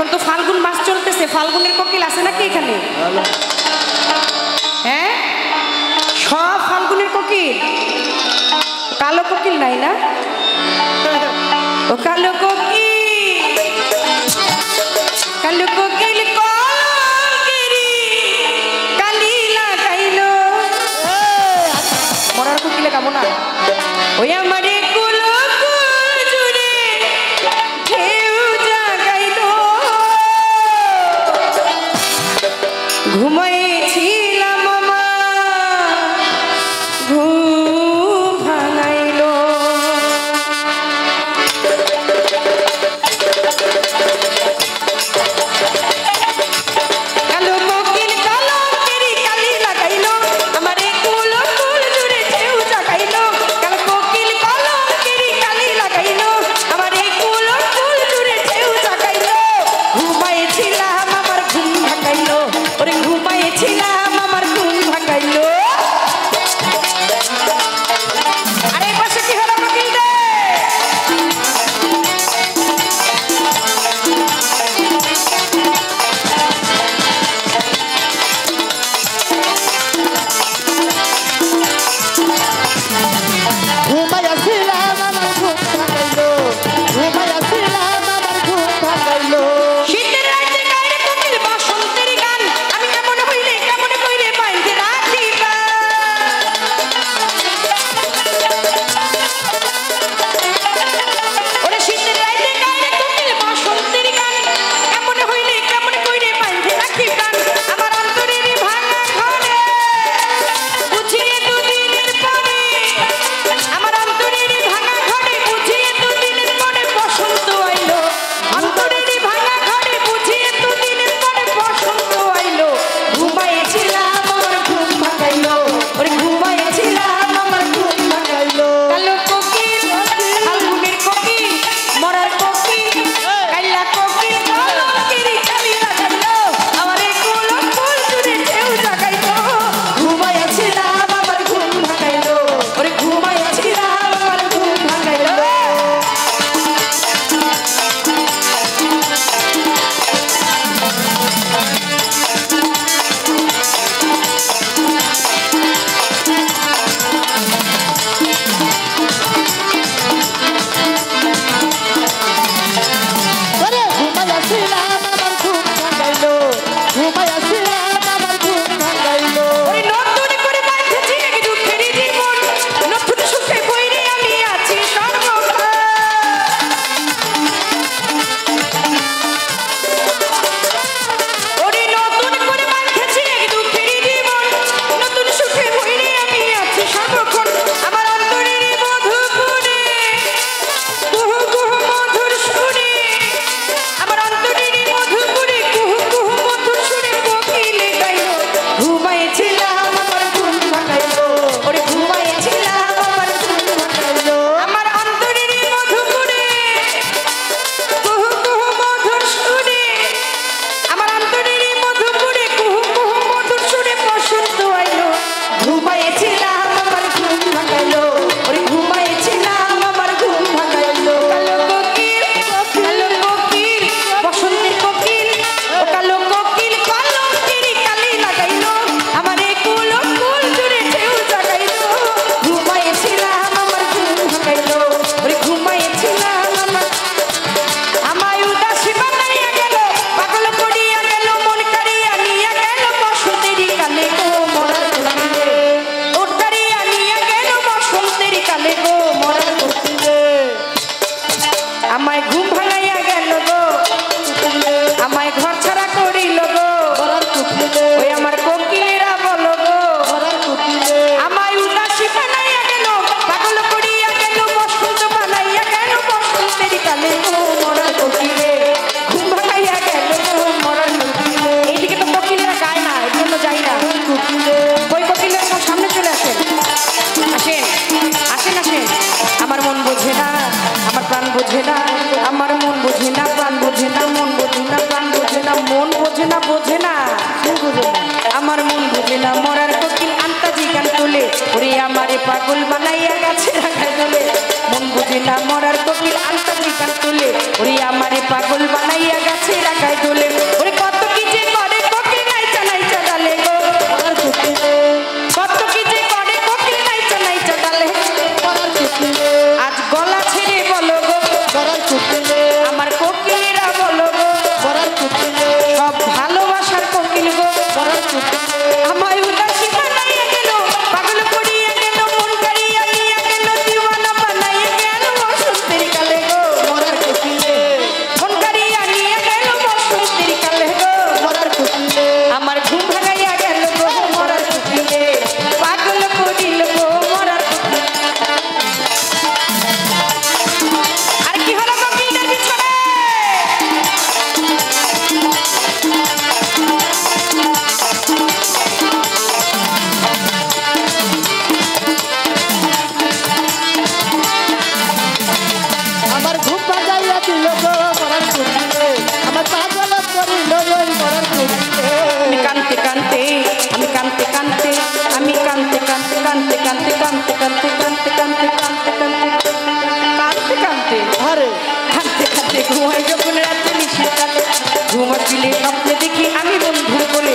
এখন তো ফাল্গুন মাস চলতেছে, ফাল্গুনের কোকিল আছে নাকি এখানে? হ্যাঁ, সব ফাল্গুনের কোকিল, কালো কোকিল নাই না? ও কালো কোকিল, কালো কোকিল কালি লাগাইলো, মরার কোকিলে গাবো না। ওই আমারে ঘুমাইছিলাম মামা ঘুম ভাঙাইলো, কালো কোকিল কালো কেরি কালি লাগাইলো, আমারে কুল কুল জুড়ে ঢেউ জাগাইলো, কালো কোকিল কালো কেরি কালি লাগাইলো, আমারে কুল কুল জুড়ে ঢেউ জাগাইলো, ঘুমাইছিলাম আমার ঘুম ভাঙাইলো, ওরে ঘুমাইছিলাম আমার ঘুম ভাঙাইলো। আরে পাশে কি হলো কোকিল রে? ঘুমাইছিলাম আমার ঘুম ভাঙাইলো, ঘুমাইছিলাম আমার ঘুম ভাঙাইলো। শীতের রাতে গায়ে কোকিল বসন্তের গান, আমি কেমন হইলে কেমন কইরে বাইন্ধে রাখিবা, ওরে শীতের রাতে গায়ে কোকিল বসন্তের গান, কেমন হইলে কেমন কইরে বাইন্ধে রাখিবা, আমার অন্তরের ভাঙা ঘরে বুঝিয়ে দুদিনের পরে, আমার অন্তরের ভাঙা ঘরে বুঝিয়ে দুদিনের পরে বসন্ত আইলো, অন্তরের ভাঙা ঘরে বুঝিয়ে দুদিনের পরে বসন্ত আইলো, ঘুমাইছিলাম আমার ঘুম ভাঙাইলো, ওরে ঘুমাইছিলাম আমার ঘুম ভাঙাইলো। কালো কোকিল ফাল্গুনের কোকিল মরার কোকিল কাইলা কোকিল কালো কেরি কালি লাগাইলো, আমারে কুল কুল জুড়ে ঢেউ জাগাইলো, ঘুমাইছিলাম আমার ঘুম ভাঙাইলো, ওরে ঘুমাইছিলাম আমার ঘুম ভাঙাইলো। ওরে ঘুমাইছিলাম আমার ঘুম ভাঙাইলো, ঘুমাইছিলাম আমার ঘুম ভাঙাইলো। ওরে নতুন করে বাঁধেছি এক দুঃখের জীবন, নতুন সুখে বইরে আমি আছি সর্বক্ষণ, ওরে নতুন করে বাঁধেছি এক দুঃখের জীবন, নতুন সুখে বইরে আমি আছি সর্বক্ষণ, আমার অন্তরের মধুপুরে কুহু কুহু মধুর সুরে, আমার অন্তরের মধুপুরে কুহু কুহু মধুর সুরে কোকিলে গাইলো, ঘুমাইছিলাম আমার ঘুম ভাঙাইলো, ওরে ঘুমাইছিলাম আমার ঘুম ভাঙাইলো, আমার অন্তরের মধুপুরে কুহু কুহু মধুর সুরে, আমার অন্তরের মধুপুরে কুহু কুহু মধুর সুরে বসন্ত আইলো, ঘুমাইছিলাম আমার ঘুম ভাঙাইলো, ওরে ঘুমাইছিলাম আমার ঘুম ভাঙাইলো। কালো কোকিল বসন্তের কোকিল, ও কালো কোকিল কালো কেরি কালি লাগাইলো, আমারে কুল কুল জুড়ে ঢেউ জাগাইলো, ঘুমাইছিলাম আমার ঘুম ভাঙাইলো, ওরে ঘুমাইছিলাম আমার, আমায় উদাসী বানাইয়া গেল, পাগল করিয়া গেল, মন কাড়িয়া নিয়া গেল বসন্তেরই কালে গো মরার কোকিলে, ওর কাড়িয়া নিয়া গেল বসন্তেরই কালে গো মরার কোকিলে, আমায় ঘুম ভাঙাইয়া গেল গো, আমায় ঘর ছাড়া করিল গো মরার কোকিলে, ওই আমার কোকিলেরা বলো গো মরার কোকিলে, আমায় উদাসী বানাইয়া গেল, পাগল করিয়া গেল, বসন্ত বানাইয়া গেল বসন্তেরই কালে গো মরার কোকিলে, ঘুম ভাঙাইয়া গেল গো মরার কোকিলে। এইদিকে তো কোকিলেরা গায় না, এর জন্য যাই না কোকিলে, ওই কোকিলের সব সামনে চলে আসেন, আসেন আসেন আসেন, আমার মন বোঝে না, আমার প্রাণ বোঝে না, আমার মন বোঝে না, প্রাণ বোঝে না, মন বোঝে না, প্রাণ বোঝে না, মন বোঝে না, বোঝে না, আমার মন বোঝে না, মরার কোকিল আন্তাজি গান তোলে, ওরে আমারে পাগল বানাইয়া গাছে রাখায় তোলে, মন বোঝে না, মরার কোকিল আন্তাজি গান তোলে, ওরে আমারে পাগল বানাইয়া গাছে রাখায় আরে কাঁদতে কাঁদতে ঘুমাই যখন রাত্রে নিশিকালে ঘুমাচ্ছিলে স্বপ্নে দেখি আমি বন্ধুর কোলে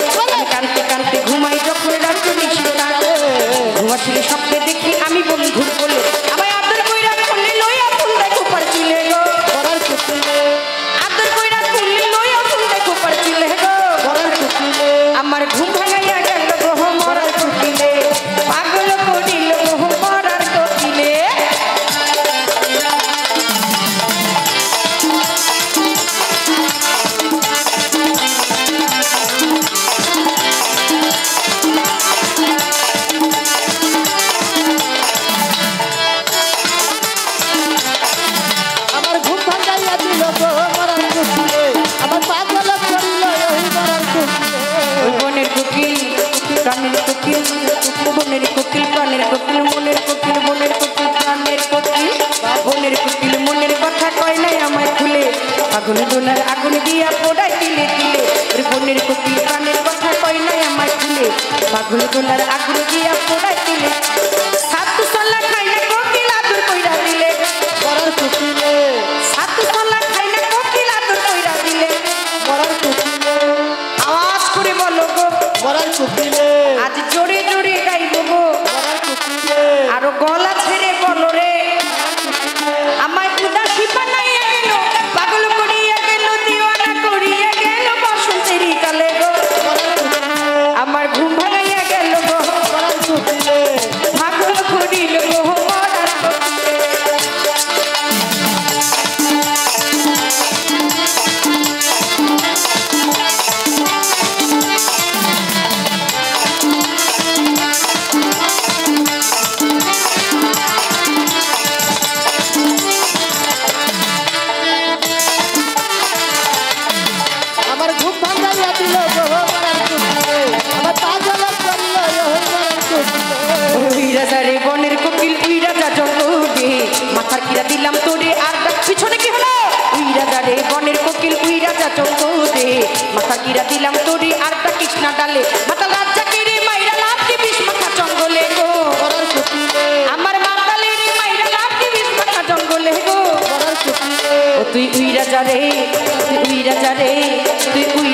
কাঁদতে কাঁদতে ঘুমাই যখন রাত্রে নিশিকালে ঘুমাচ্ছিলে স্বপ্নে দেখি আমি বন্ধুর কোলে আমায় আদর কইরা কোলে লইয়া ফুল দেখো পারছিলে গো করার কুকিলে আদর কইরা কোলে লইয়া ফুল দেখো পারছিলে গো করার কুকিলে আমার ঘুম ভাঙাইয়া গেল গো মরার কুকিলে পাগল করিল গো মরার কুকিলে আমার ঘুম ভাঙাইয়া দিল গো মরার কুকিলে আমার পাগল করিল ওই মরার কুকিলে বনের কোকিল প্রাণের কোকিল বনের কোকিল প্রাণের কোকিল মনের কোকিল বনের কোকিল প্রাণের কোকিল বনের কোকিল মনের কথা কয় নাই আমায় খুলে আগুন দোলার আগুন দিয়া পোড়াই দিলে দিলে বনের কোকিল প্রাণের কথা কয় নাই আমায় খুলে আগুন দোলার আগুন দিয়া পোড়াই দিলে সাতু সল্লা খাই না কোকিল আদর কইরা দিলে মরার কুকিলে সাতু সল্লা খাই না কোকিল আদর কইরা দিলে মরার কুকিলে আওয়াজ করে বলো গো মরার কুকিলে আজ জোরে জোরে গাইবো গো মরার কুকিলে আরো গলা ছেড়ে বলো রে আমায় উদাসী বানাইয়া গেল পাগল করিয়া গেল দিওয়ানা করিয়া গেল বসন্তেরই কালে গো মরার কুকিলে আমার ঘুম ভাঙাইয়া গেল গো মরার কুকিলে পাগল করিল গো মরার কোকিলে। আমার ঘুম ভাঙাইয়া দিল গো মরার কুকিলে আমার পাগল করিল ওই মরার কুকিলে উই রাজা রে বনের কোকিল উই রাজা জঙ্গলে মাথার কিরা দিলাম তোরে আর ডাক পিছনে কি হলো উই রাজা রে বনের কোকিল উই রাজা জঙ্গলে মাথার কিরা দিলাম তোরে আর ডাক কৃষ্ণা ডালে মাতাল রাজা কেরে মাইরা লাভ দিবিস মাথা জঙ্গলে গো মরার কুকিলে আমার মাতালে রে মাইরা লাভ দিবিস মাথা জঙ্গলে গো মরার কুকিলে ও তুই উই রাজা রে তুই উই রাজা রে তুই উই